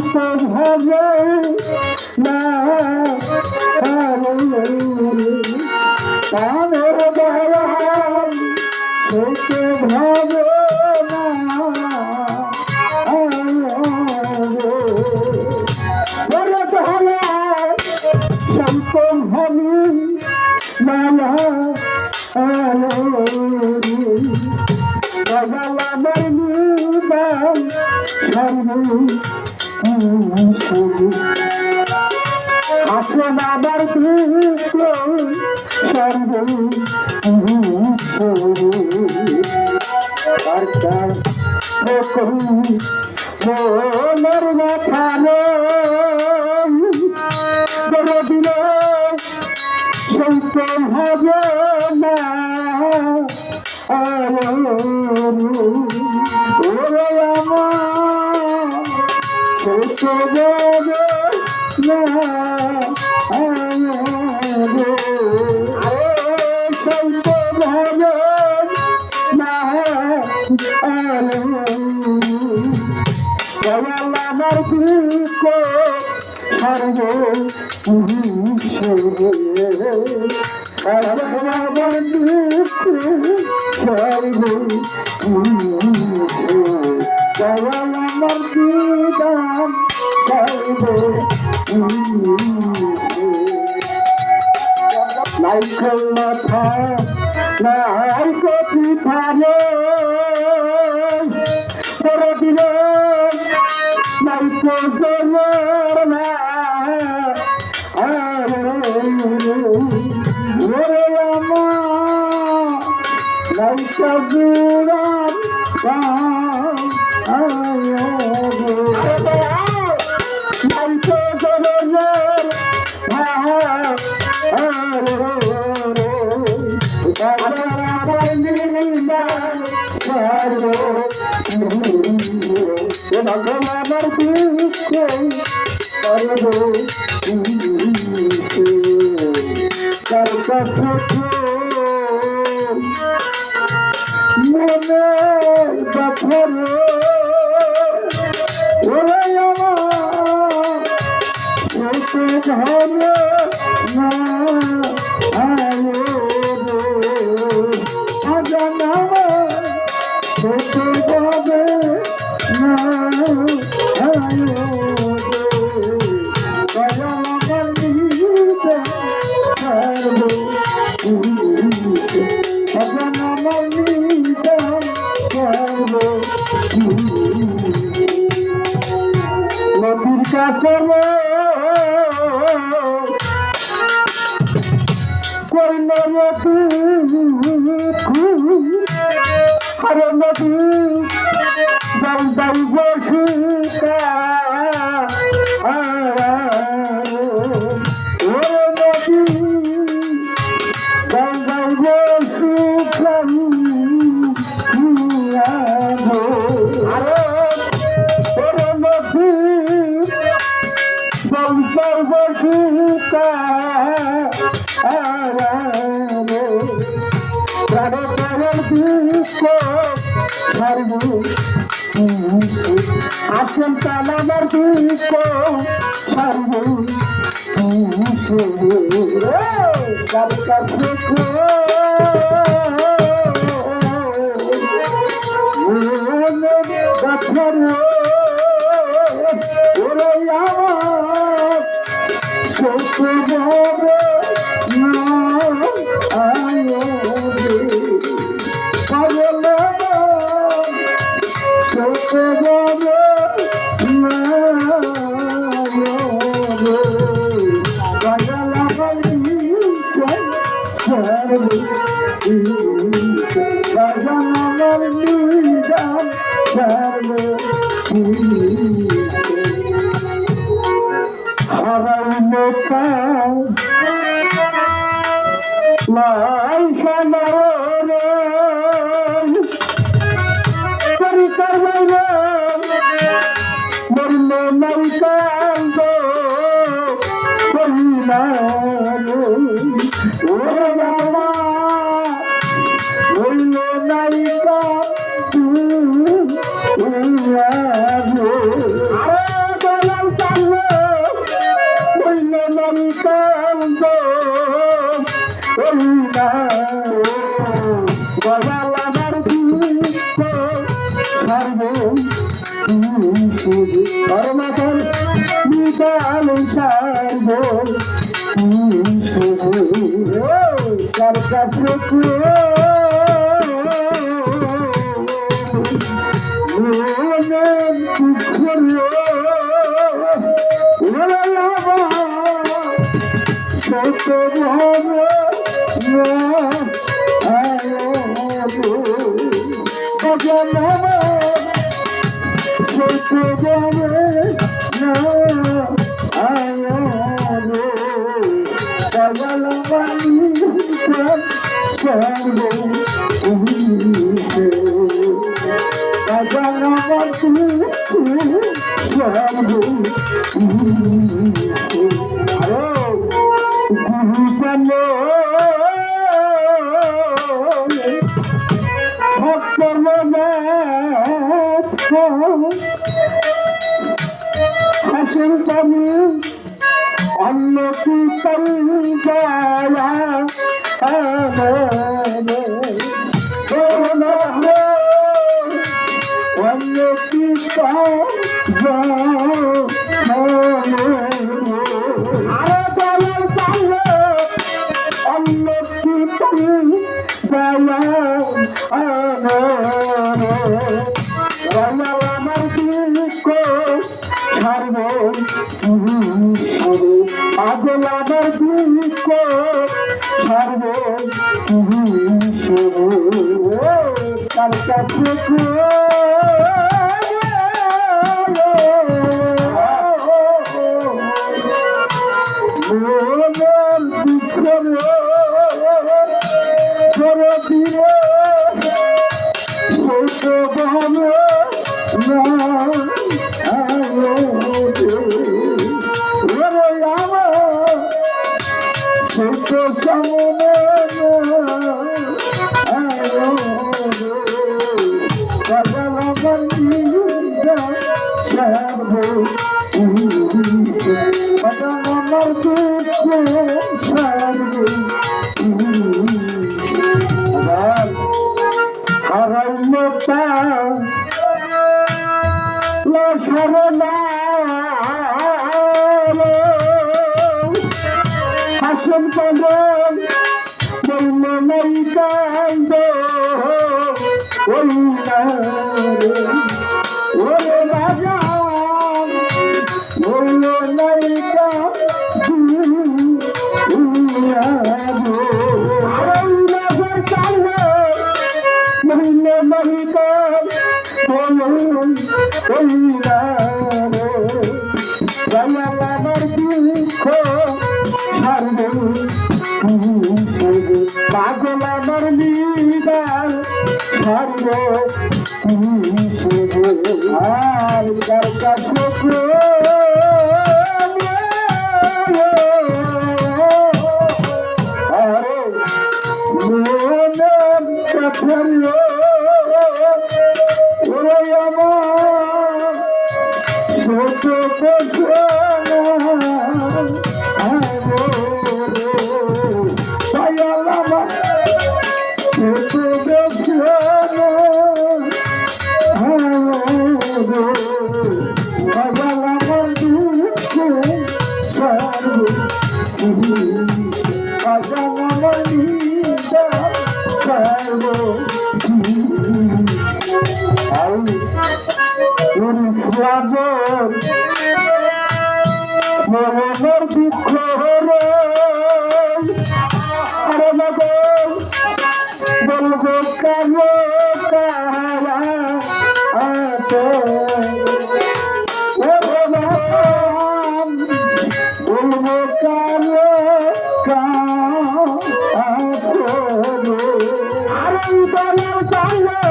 ভাবে না প্রাণের দয়াল সইতে ভাবে না সম্পর্ভাবি মালা আমার নিদান আসেন আমার কৃষ্ণ সর্ব মনের মাথা দিলে সন্ত হবে না ওরে আমার সন্ত হবে না সন্ত হবে না আমার দুঃখ সর্ব আমার দুঃখ সর্ব আমার বিদান সর্ব নাইকল মাথা নাই কপি থানে করে দিলে নাইকল জলের না ওরে আমার নাইকা গুড়ান নাইকা জলের আমার দুঃখ তার কাছে মনে পাথর ওরে আমার ঘরে না নদীর কাছে কইল হরে নদী যাই যাই বসিকা ওরে নদী যাই যাই বসিকা বসিকা আসেন তাল আমার দুঃখ সর্ব তোর মতন বিকাল সারব কার কাছে হাসির পানি অন্য কি যায়া অন্য কি অন্য কি আমার দুঃখ ছাড়ব পাগল আমার দুঃখ ছাড়ব তার কাছে হাসন পাগল বলল নাই কান্দ ওরে রাজা বলল নাই আমার দুঃখ ছাড়ব পাগল আমার নিদান ছাড়ব আর কার কাছে মনের দুঃখ বলবো কালো কারা বলবো কালো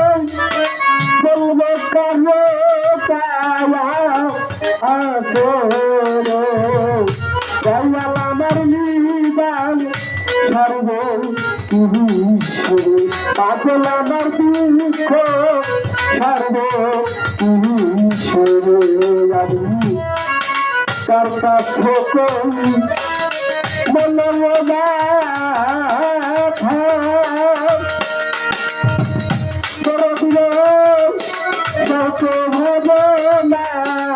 বলবো কালো কারা আমার নিদান ছাড়ব পাগল আমার দুঃখ ছাড়ব তার কাছে বলবা তোর দিল না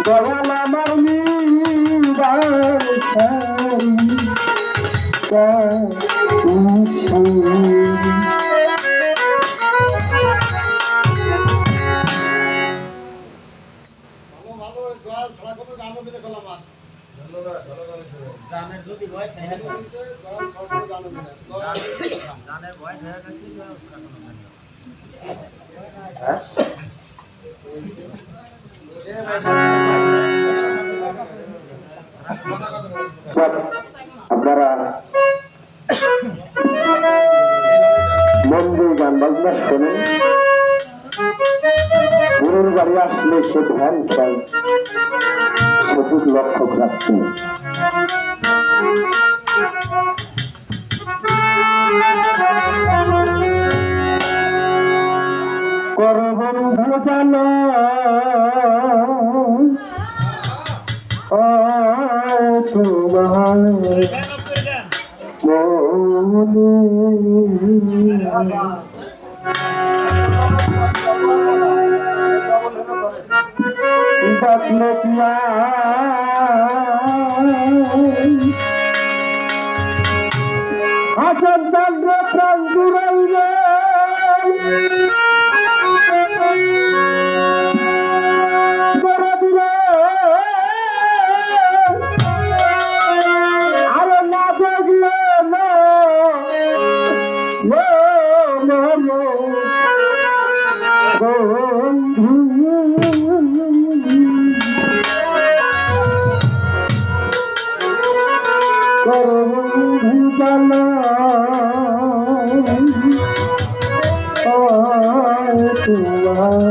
দয়াল আমার নিবার আপনারা মন দিয়ে গান বাজনা শোনেন। গুরুর বাড়ি আসলে সে ধ্যান চাই, সঠিক লক্ষ্য রাখছেন। করবন্ধু জানো তোমার ডাকলে পিয়া হাসন চন্দ্র প্রাণ জুড়াইবে তোমার